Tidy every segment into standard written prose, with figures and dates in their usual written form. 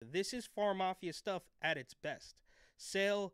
This is Pharmafia stuff at its best. Sell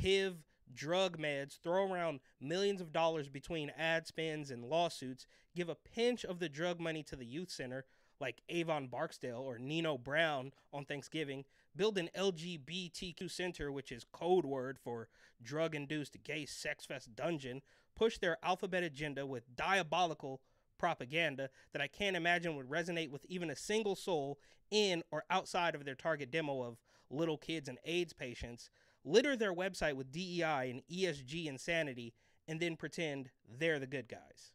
HIV drug meds, throw around millions of dollars between ad spends and lawsuits, give a pinch of the drug money to the youth center, like Avon Barksdale or Nino Brown on Thanksgiving, build an LGBTQ center, which is code word for drug-induced gay sex fest dungeon, push their alphabet agenda with diabolical propaganda that I can't imagine would resonate with even a single soul in or outside of their target demo of little kids and AIDS patients, litter their website with DEI and ESG insanity, and then pretend they're the good guys.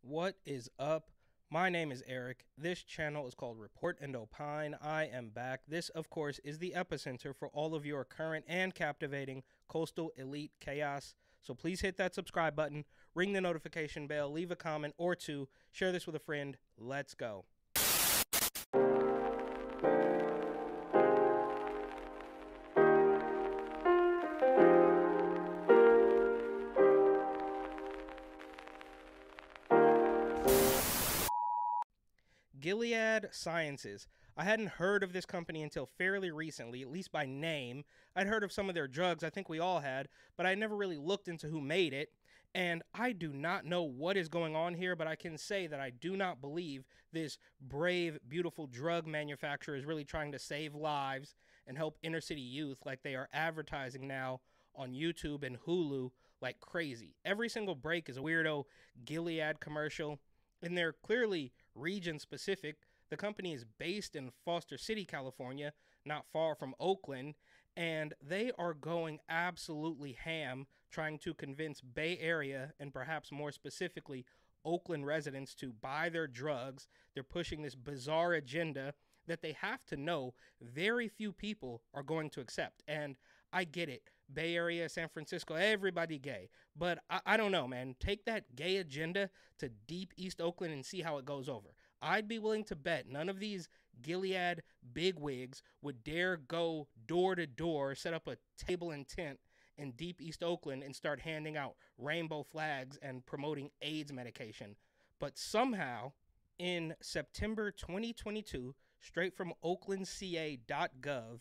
What is up? My name is Eric. This channel is called Report and Opine. I am back. This, of course, is the epicenter for all of your current and captivating coastal elite chaos. So please hit that subscribe button, ring the notification bell, leave a comment or two, share this with a friend. Let's go. Gilead Sciences. I hadn't heard of this company until fairly recently, at least by name. I'd heard of some of their drugs, I think we all had, but I never really looked into who made it. And I do not know what is going on here, but I can say that I do not believe this brave, beautiful drug manufacturer is really trying to save lives and help inner city youth like they are advertising now on YouTube and Hulu like crazy. Every single break is a weirdo Gilead commercial, and they're clearly region specific. The company is based in Foster City, California, not far from Oakland, and they are going absolutely ham trying to convince Bay Area and perhaps more specifically Oakland residents to buy their drugs. They're pushing this bizarre agenda that they have to know very few people are going to accept. And I get it. Bay Area, San Francisco, everybody gay. But I don't know, man. Take that gay agenda to deep East Oakland and see how it goes over. I'd be willing to bet none of these Gilead bigwigs would dare go door to door, set up a table and tent in deep East Oakland and start handing out rainbow flags and promoting AIDS medication. But somehow, in September 2022, straight from oaklandca.gov,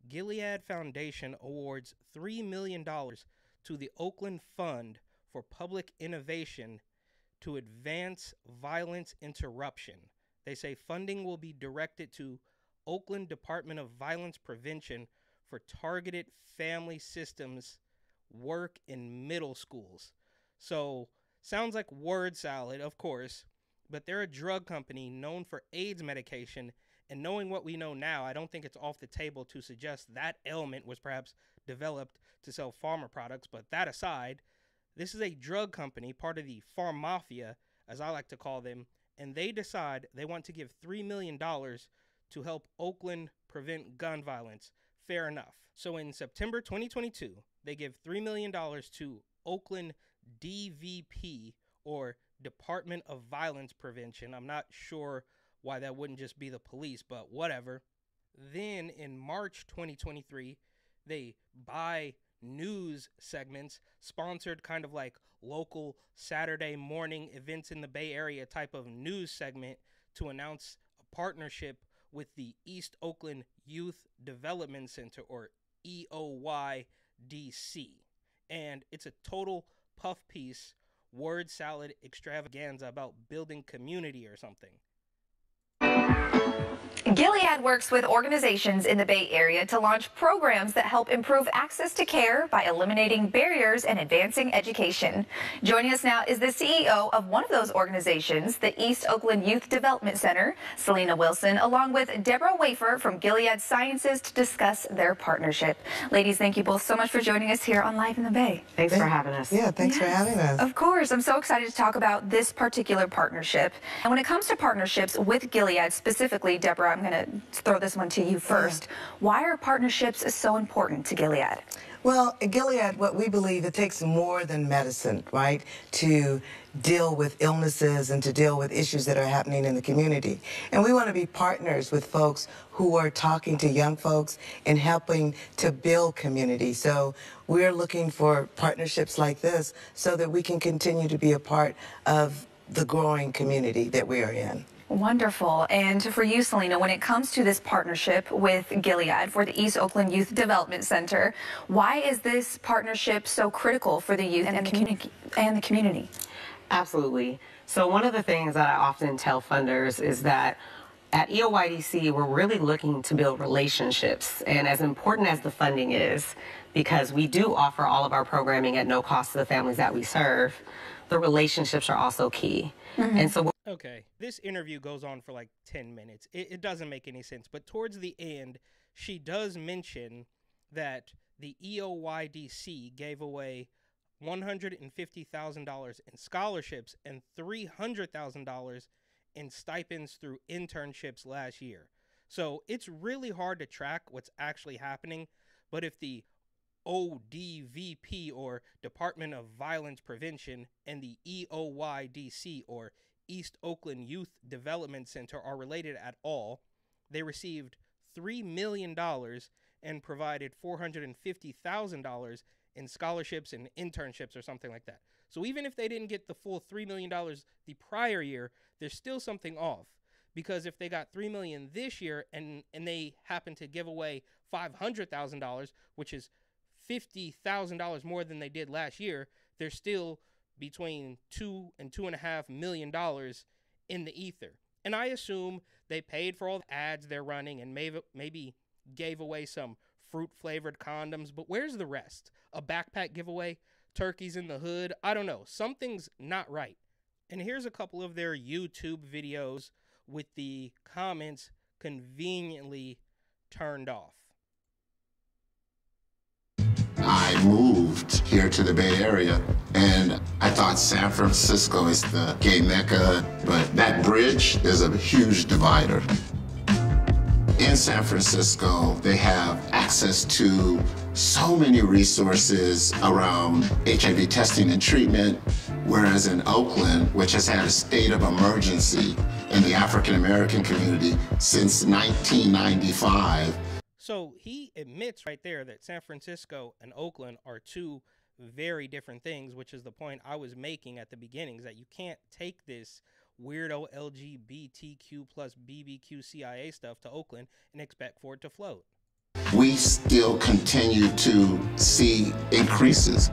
Gilead Foundation awards $3 million to the Oakland Fund for Public Innovation to advance violence interruption. They say funding will be directed to Oakland Department of Violence Prevention for targeted family systems work in middle schools. So, sounds like word salad, of course, but they're a drug company known for AIDS medication, and knowing what we know now, I don't think it's off the table to suggest that ailment was perhaps developed to sell pharma products. But that aside, this is a drug company, part of the Pharmafia, as I like to call them, and they decide they want to give $3 million to help Oakland prevent gun violence. Fair enough. So in September 2022, they give $3 million to Oakland DVP, or Department of Violence Prevention. I'm not sure why that wouldn't just be the police, but whatever. Then in March 2023, they buy news segments, sponsored kind of like local Saturday morning events in the Bay Area type of news segment, to announce a partnership with the East Oakland Youth Development Center, or EOYDC. And it's a total puff piece, word salad extravaganza about building community or something. Gilead works with organizations in the Bay Area to launch programs that help improve access to care by eliminating barriers and advancing education. Joining us now is the CEO of one of those organizations, the East Oakland Youth Development Center, Selena Wilson, along with Deborah Wafer from Gilead Sciences to discuss their partnership. Ladies, thank you both so much for joining us here on Live in the Bay. Thanks for having us. Yeah, thanks for having us. Of course. I'm so excited to talk about this particular partnership. And when it comes to partnerships with Gilead specifically, Deborah, I'm going to throw this one to you first. Why are partnerships so important to Gilead? Well, at Gilead, what we believe, it takes more than medicine, right, to deal with illnesses and to deal with issues that are happening in the community. And we want to be partners with folks who are talking to young folks and helping to build community. So we're looking for partnerships like this so that we can continue to be a part of the growing community that we are in. Wonderful. And for you, Selena, when it comes to this partnership with Gilead for the East Oakland Youth Development Center, why is this partnership so critical for the youth and the community? Absolutely. So one of the things that I often tell funders is that at EOYDC, we're really looking to build relationships. And as important as the funding is, because we do offer all of our programming at no cost to the families that we serve, the relationships are also key. And so Okay, this interview goes on for like 10 minutes. It doesn't make any sense, but towards the end, she does mention that the EOYDC gave away $150,000 in scholarships and $300,000 in stipends through internships last year. So it's really hard to track what's actually happening, but if the ODVP, or Department of Violence Prevention, and the EOYDC, or East Oakland Youth Development Center, are related at all, they received $3 million and provided $450,000 in scholarships and internships or something like that. So even if they didn't get the full $3 million the prior year, there's still something off. Because if they got $3 million this year and they happen to give away $500,000, which is $50,000 more than they did last year, they're still between $2 and $2.5 million in the ether. And I assume they paid for all the ads they're running and maybe gave away some fruit-flavored condoms. But where's the rest? A backpack giveaway? Turkeys in the hood? I don't know. Something's not right. And here's a couple of their YouTube videos with the comments conveniently turned off. I moved here to the Bay Area, and I thought San Francisco is the gay mecca, but that bridge is a huge divider. In San Francisco, they have access to so many resources around HIV testing and treatment, whereas in Oakland, which has had a state of emergency in the African American community since 1995. So he admits right there that San Francisco and Oakland are two very different things, which is the point I was making at the beginning, is that you can't take this weirdo LGBTQ plus BBQ CIA stuff to Oakland and expect for it to float. We still continue to see increases.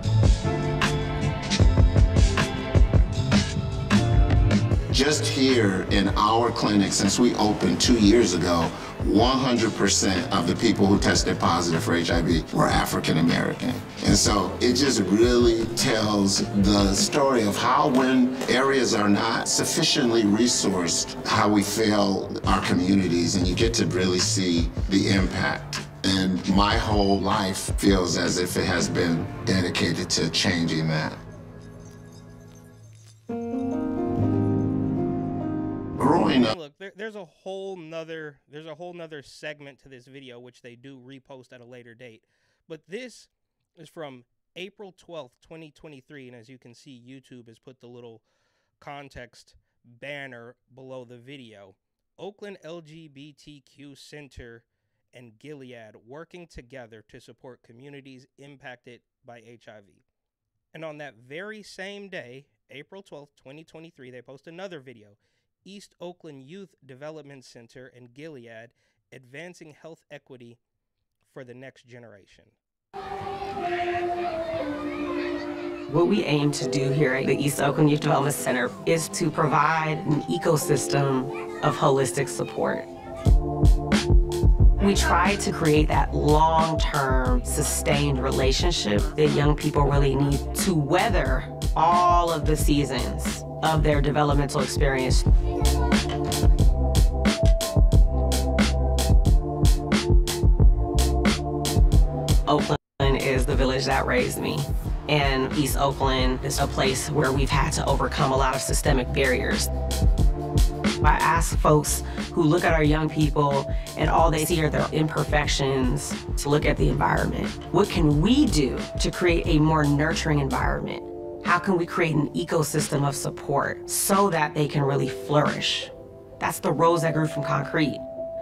Just here in our clinic, since we opened 2 years ago, 100% of the people who tested positive for HIV were African American. And so it just really tells the story of how, when areas are not sufficiently resourced, how we fail our communities, and you get to really see the impact. And my whole life feels as if it has been dedicated to changing that. Growing up. Look, there's a whole nother segment to this video, which they do repost at a later date. But this is from April 12th, 2023. And as you can see, YouTube has put the little context banner below the video. Oakland LGBTQ Center and Gilead working together to support communities impacted by HIV. And on that very same day, April 12th, 2023, they post another video. East Oakland Youth Development Center and Gilead advancing health equity for the next generation. What we aim to do here at the East Oakland Youth Development Center is to provide an ecosystem of holistic support. We try to create that long-term, sustained relationship that young people really need to weather all of the seasons of their developmental experience. Oakland is the village that raised me, and East Oakland is a place where we've had to overcome a lot of systemic barriers. I ask folks who look at our young people and all they see are their imperfections to look at the environment. What can we do to create a more nurturing environment? How can we create an ecosystem of support so that they can really flourish? That's the rose that grew from concrete.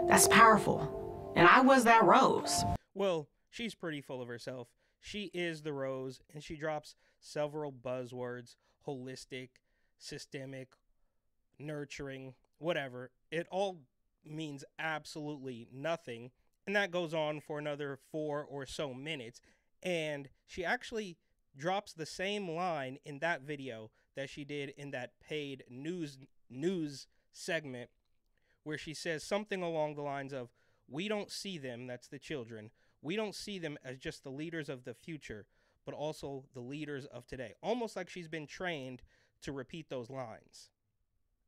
That's powerful. And I was that rose. Well, she's pretty full of herself. She is the rose, and she drops several buzzwords: holistic, systemic, nurturing, whatever. It all means absolutely nothing. And that goes on for another 4 or so minutes. And she actually drops the same line in that video that she did in that paid news segment, where she says something along the lines of, "We don't see them," that's the children, "we don't see them as just the leaders of the future, but also the leaders of today." Almost like she's been trained to repeat those lines.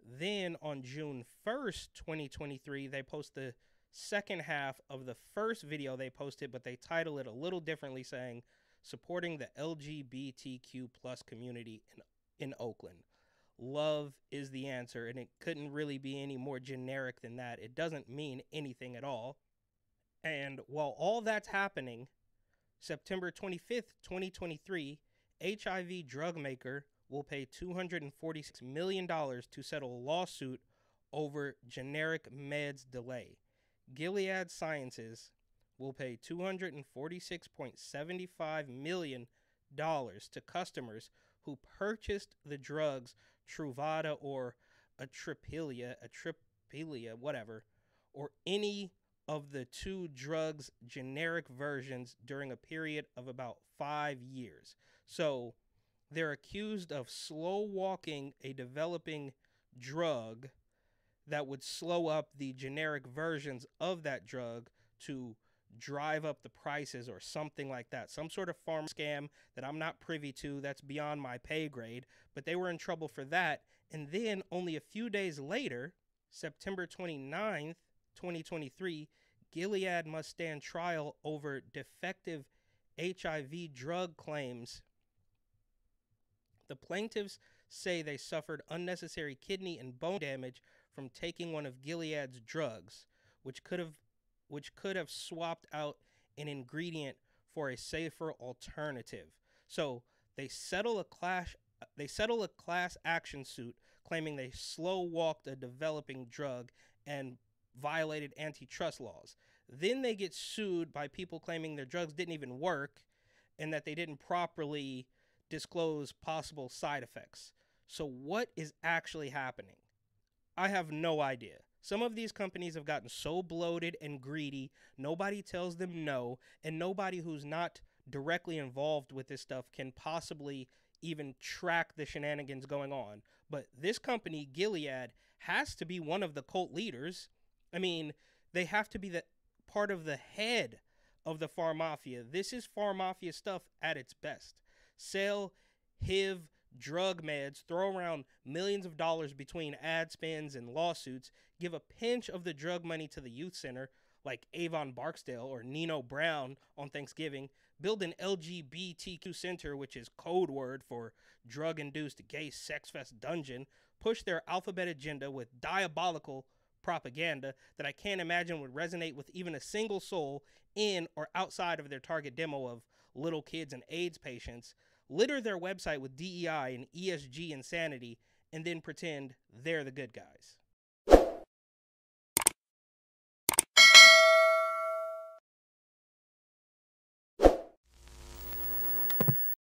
Then on June 1st, 2023, they post the second half of the first video they posted, but they title it a little differently, saying, "Supporting the LGBTQ plus community in Oakland. Love is the answer," and it couldn't really be any more generic than that. It doesn't mean anything at all. And while all that's happening, September 25th, 2023, HIV drug maker will pay $246 million to settle a lawsuit over generic meds delay. Gilead Sciences will pay $246.75 million to customers who purchased the drugs Truvada or Atripilia, whatever, or any of the two drugs' generic versions during a period of about 5 years. So they're accused of slow walking a developing drug that would slow up the generic versions of that drug to drive up the prices or something like that. Some sort of farm scam that I'm not privy to, that's beyond my pay grade, but they were in trouble for that. And then only a few days later, September 29th, 2023, Gilead must stand trial over defective HIV drug claims. The plaintiffs say they suffered unnecessary kidney and bone damage from taking one of Gilead's drugs, which could have swapped out an ingredient for a safer alternative. So they settle a class action suit claiming they slow walked a developing drug and violated antitrust laws. Then they get sued by people claiming their drugs didn't even work and that they didn't properly disclose possible side effects. So what is actually happening? I have no idea. Some of these companies have gotten so bloated and greedy, nobody tells them no, and nobody who's not directly involved with this stuff can possibly even track the shenanigans going on. But this company, Gilead, has to be one of the cult leaders. I mean, they have to be the part of the head of the Pharmafia. This is Pharmafia stuff at its best. Sell HIV drug meds, throw around millions of dollars between ad spends and lawsuits, give a pinch of the drug money to the youth center like Avon Barksdale or Nino Brown on Thanksgiving, build an LGBTQ center, which is code word for drug-induced gay sex fest dungeon, push their alphabet agenda with diabolical propaganda that I can't imagine would resonate with even a single soul in or outside of their target demo of little kids and AIDS patients, litter their website with DEI and ESG insanity, and then pretend they're the good guys.